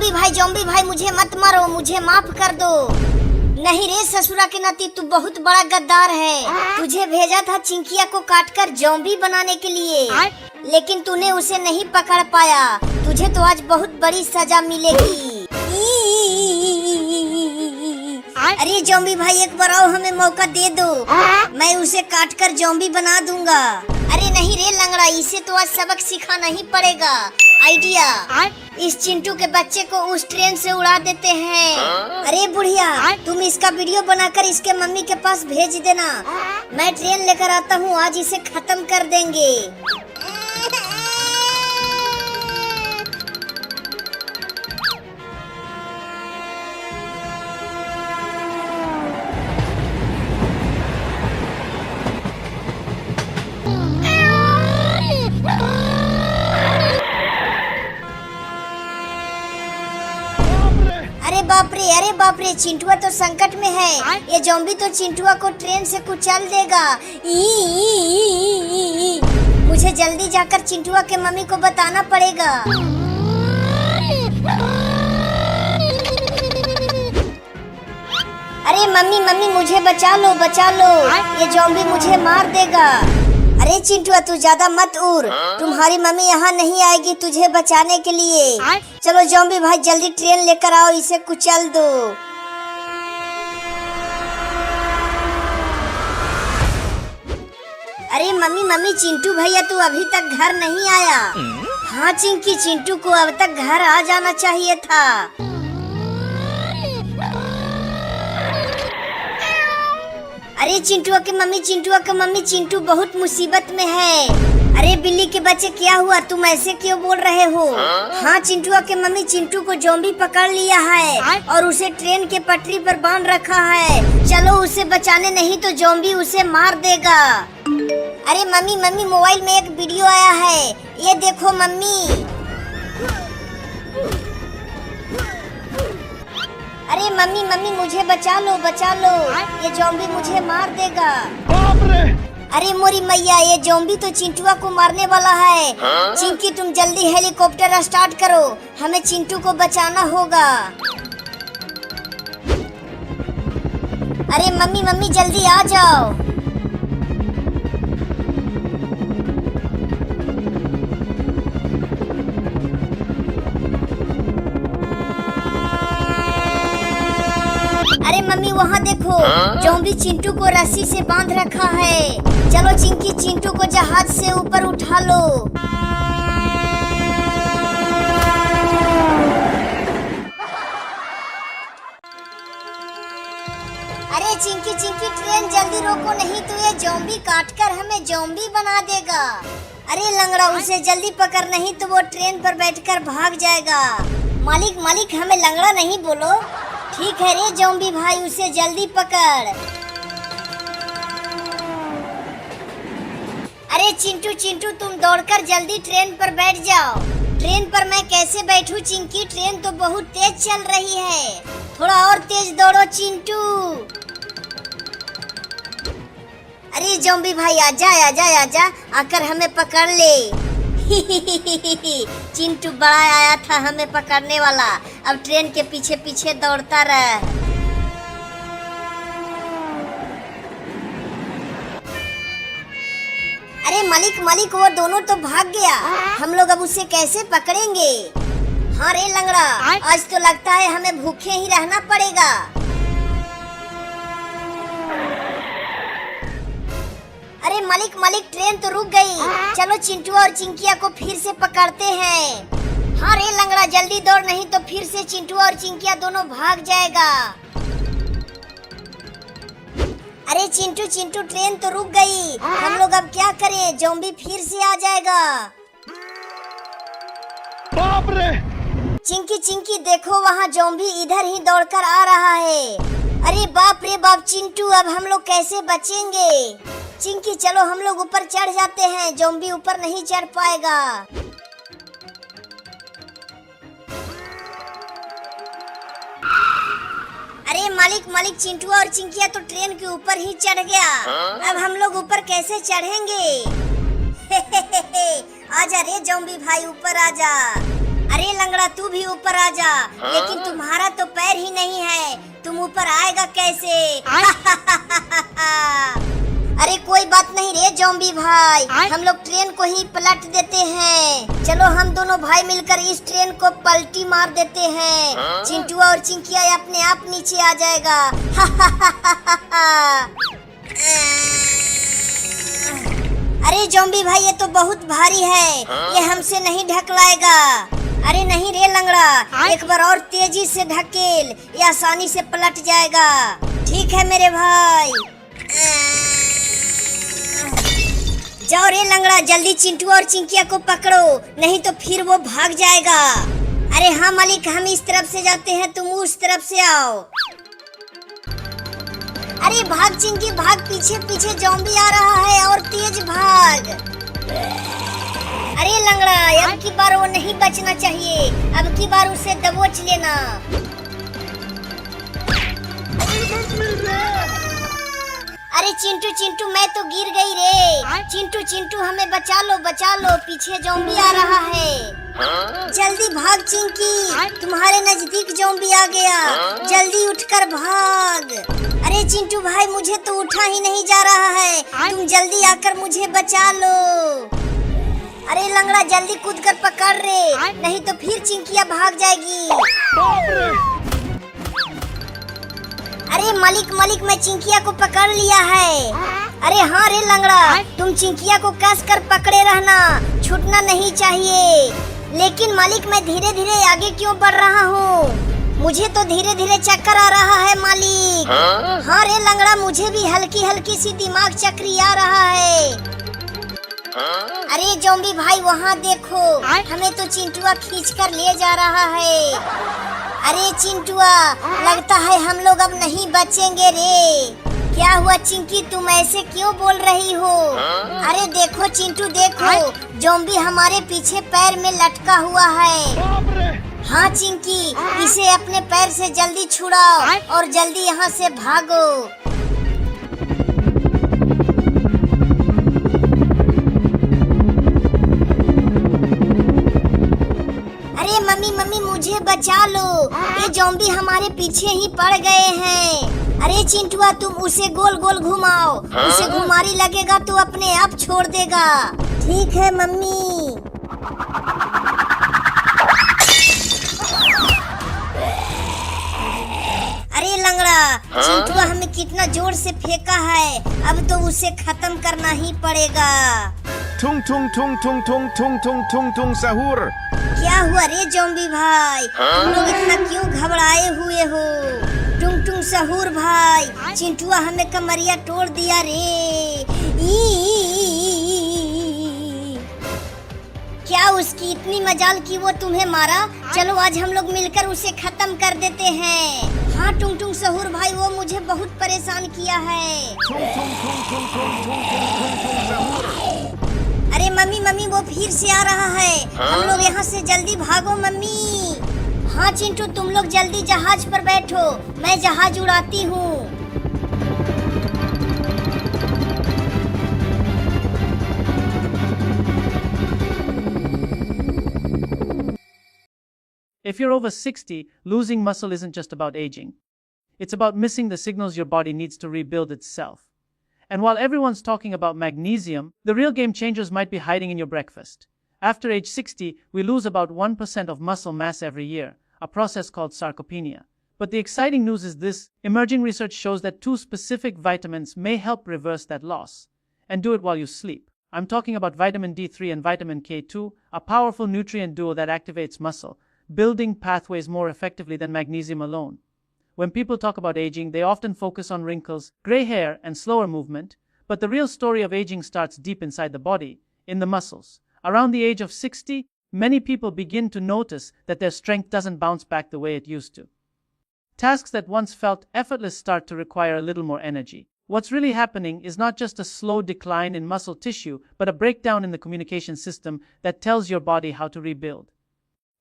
Zombie भाई मुझे मत मारो, मुझे माफ कर दो। नहीं रे ससुरा के नाती, तू बहुत बड़ा गद्दार है। तुझे भेजा था चिंकिया को काटकर जॉम्बी बनाने के लिए, लेकिन तूने उसे नहीं पकड़ पाया। तुझे तो आज बहुत बड़ी सजा मिलेगी। अरे जॉम्बी भाई एक बार आओ, हमें मौका दे दो, मैं उसे काटकर जॉम्बी बना दूंगा। अरे नहीं रे लंगड़ा, इसे तो आज सबक सिखाना ही पड़ेगा। आइडिया, इस चिंटू के बच्चे को उस ट्रेन से उड़ा देते हैं। अरे बुढ़िया, तुम इसका वीडियो बनाकर इसके मम्मी के पास भेज देना। मैं ट्रेन लेकर आता हूँ, आज इसे खत्म कर देंगे। अरे बाप रे, चिंटुआ तो संकट में है। ये जॉम्बी तो चिंटुआ को ट्रेन से कुचल देगा। मुझे जल्दी जाकर चिंटुआ के मम्मी को बताना पड़ेगा। अरे मम्मी मुझे बचा लो, ये जॉम्बी मुझे मार देगा। अरे चिंटुआ तू ज्यादा मत उड़, तुम्हारी मम्मी यहाँ नहीं आएगी तुझे बचाने के लिए। चलो जॉम्बी भाई जल्दी ट्रेन लेकर आओ, इसे कुचल दो। अरे मम्मी चिंटू भैया तू अभी तक घर नहीं आया। हाँ चिंकी, चिंटू को अब तक घर आ जाना चाहिए था। अरे चिंटुआ के मम्मी, चिंटू बहुत मुसीबत में है। अरे बिल्ली के बच्चे क्या हुआ, तुम ऐसे क्यों बोल रहे हो? हाँ चिंटुआ के मम्मी, चिंटू को जॉम्बी पकड़ लिया है और उसे ट्रेन के पटरी पर बांध रखा है। चलो उसे बचाने, नहीं तो जॉम्बी उसे मार देगा। अरे मम्मी मोबाइल में एक वीडियो आया है, ये देखो मम्मी। अरे मम्मी मुझे बचा लो, ये जॉम्बी मुझे मार देगा। अरे मोरी मैया, ये जॉम्बी तो चिंटुआ को मारने वाला है। चिंकी तुम जल्दी हेलीकॉप्टर स्टार्ट करो, हमें चिंटू को बचाना होगा। अरे मम्मी जल्दी आ जाओ। अरे मम्मी वहाँ देखो, जॉम्बी चिंटू को रस्सी से बांध रखा है। चलो चिंकी, चिंटू को जहाज से ऊपर उठा लो। अरे चिंकी ट्रेन जल्दी रोको, नहीं तो ये जॉम्बी काटकर हमें जॉम्बी बना देगा। अरे लंगड़ा, उसे जल्दी पकड़, नहीं तो वो ट्रेन पर बैठकर भाग जाएगा। मालिक हमें लंगड़ा नहीं बोलो। ठीक है रे जॉम्बी भाई, उसे जल्दी पकड़। अरे चिंटू तुम दौड़कर जल्दी ट्रेन पर बैठ जाओ। ट्रेन पर मैं कैसे बैठूं चिंकी, ट्रेन तो बहुत तेज चल रही है। थोड़ा और तेज दौड़ो चिंटू। अरे जॉम्बी भाई आजा, आकर हमें पकड़ ले। चिंटू बड़ा आया था हमें पकड़ने वाला, अब ट्रेन के पीछे दौड़ता रहा। अरे मालिक वो दोनों तो भाग गया, हम लोग अब उसे कैसे पकड़ेंगे? हाँ रे लंगड़ा, आज तो लगता है हमें भूखे ही रहना पड़ेगा। अरे मालिक ट्रेन तो रुक गई। चलो चिंटू और चिंकिया को फिर से पकड़ते हैं। हाँ रे लंगड़ा जल्दी दौड़, नहीं तो फिर से चिंटू और चिंकिया दोनों भाग जाएगा। अरे चिंटू ट्रेन तो रुक गई, हम लोग अब क्या करें? जॉम्बी फिर से आ जाएगा। बाप रे! चिंकी देखो, वहाँ जॉम्बी इधर ही दौड़कर आ रहा है। अरे बाप रे बाप चिंटू, अब हम लोग कैसे बचेंगे? चिंकी चलो हम लोग ऊपर चढ़ जाते हैं, जॉम्बी ऊपर नहीं चढ़ पाएगा। अरे मालिक चिंटू और चिंकिया तो ट्रेन के ऊपर ही चढ़ गया। अब हम लोग ऊपर कैसे चढ़ेंगे? आजा रे जॉम्बी भाई, ऊपर आजा। अरे लंगड़ा तू भी ऊपर आ जा, लेकिन तुम्हारा तो पैर ही नहीं है, तुम ऊपर आएगा कैसे? अरे कोई बात नहीं रे ज़ॉम्बी भाई, हम लोग ट्रेन को ही पलट देते हैं। चलो हम दोनों भाई मिलकर इस ट्रेन को पलटी मार देते हैं। चिंटुआ और चिंकिया अपने आप नीचे आ जाएगा। अरे ज़ॉम्बी भाई ये तो बहुत भारी है, ये हमसे नहीं ढकलाएगा। अरे नहीं रे लंगड़ा, एक बार और तेजी से ढकेल, ये आसानी से पलट जाएगा। ठीक है मेरे भाई। जाओ रे लंगड़ा, जल्दी चिंटू और चिंकिया को पकड़ो, नहीं तो फिर वो भाग जाएगा। अरे हाँ मालिक, हम इस तरफ से जाते हैं, तुम उस तरफ से आओ। अरे भाग चिंकी भाग, पीछे पीछे ज़ॉम्बी आ रहा है, और तेज भाग। अरे लंगड़ा, अब की बार वो नहीं बचना चाहिए, अब की बार उसे दबोच लेना। अरे चिंटू चिंटू मैं तो गिर गई रे। चिंटू चिंटू हमें बचा लो, पीछे ज़ॉम्बी आ रहा है। जल्दी भाग चिंकी, तुम्हारे नजदीक ज़ॉम्बी आ गया, जल्दी उठकर भाग। अरे चिंटू भाई मुझे तो उठा ही नहीं जा रहा है, तुम जल्दी आकर मुझे बचा लो। अरे लंगड़ा जल्दी कूद कर पकड़ रे, नहीं तो फिर चिंकिया भाग जाएगी। अरे मालिक मैं चिंकिया को पकड़ लिया है। अरे हाँ रे लंगड़ा, तुम चिंकिया को कस कर पकड़े रहना, छूटना नहीं चाहिए। लेकिन मालिक मैं धीरे धीरे आगे क्यों बढ़ रहा हूँ? मुझे तो धीरे धीरे चक्कर आ रहा है मालिक। हाँ रे लंगड़ा, मुझे भी हल्की हल्की सी दिमाग चक्री आ रहा है। अरे ज़ॉम्बी भाई वहाँ देखो, हमें तो चिंटुआ खींच कर ले जा रहा है। अरे चिंटुआ, लगता है हम लोग अब नहीं बचेंगे रे। क्या हुआ चिंकी, तुम ऐसे क्यों बोल रही हो? अरे देखो चिंटू देखो, ज़ॉम्बी हमारे पीछे पैर में लटका हुआ है। हाँ चिंकी, इसे अपने पैर से जल्दी छुड़ाओ और जल्दी यहाँ से भागो। मम्मी मुझे बचा लो, ये ज़ॉम्बी हमारे पीछे ही पड़ गए हैं। अरे चिंटुआ तुम उसे गोल गोल घुमाओ, उसे घुमारी लगेगा तो अपने आप छोड़ देगा। ठीक है मम्मी। अरे लंगड़ा, चिंटुआ हमें कितना जोर से फेंका है, अब तो उसे खत्म करना ही पड़ेगा। Tung tung tung tung tung tung tung tung tung सहूर। क्या हुआ रे ज़ॉम्बी भाई, तुम लोग इतना क्यों घबराए हुए हो? टुंग टुंग सहूर भाई, चिंटुआ हमें कमरिया तोड़ दिया रे। क्या उसकी इतनी मजाल कि वो तुम्हें मारा? चलो आज हम लोग मिलकर उसे खत्म कर देते हैं। हाँ टुंग टुंग सहूर भाई, वो मुझे बहुत परेशान किया है। अरे मम्मी वो फिर से आ रहा है, हम लोग यहाँ से जल्दी भागो मम्मी। हाँ चिंटू तुम लोग जल्दी जहाज पर बैठो, मैं जहाज उड़ाती हूँ। If you're over 60, losing muscle isn't just about aging. It's about missing the signals your body needs to rebuild itself. And while everyone's talking about magnesium, the real game changers might be hiding in your breakfast. After age 60, we lose about 1% of muscle mass every year, a process called sarcopenia. But the exciting news is this: emerging research shows that 2 specific vitamins may help reverse that loss. And do it while you sleep. I'm talking about vitamin D3 and vitamin K2, a powerful nutrient duo that activates muscle building pathways more effectively than magnesium alone. When people talk about aging, they often focus on wrinkles, gray hair, and slower movement, but the real story of aging starts deep inside the body, in the muscles. Around the age of 60, many people begin to notice that their strength doesn't bounce back the way it used to. Tasks that once felt effortless start to require a little more energy. What's really happening is not just a slow decline in muscle tissue, but a breakdown in the communication system that tells your body how to rebuild.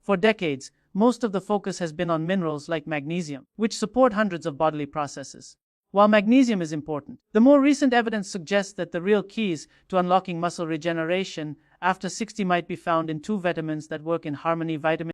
For decades, most of the focus has been on minerals like magnesium, which support hundreds of bodily processes. While magnesium is important, the more recent evidence suggests that the real keys to unlocking muscle regeneration after 60 might be found in 2 vitamins that work in harmony: vitamin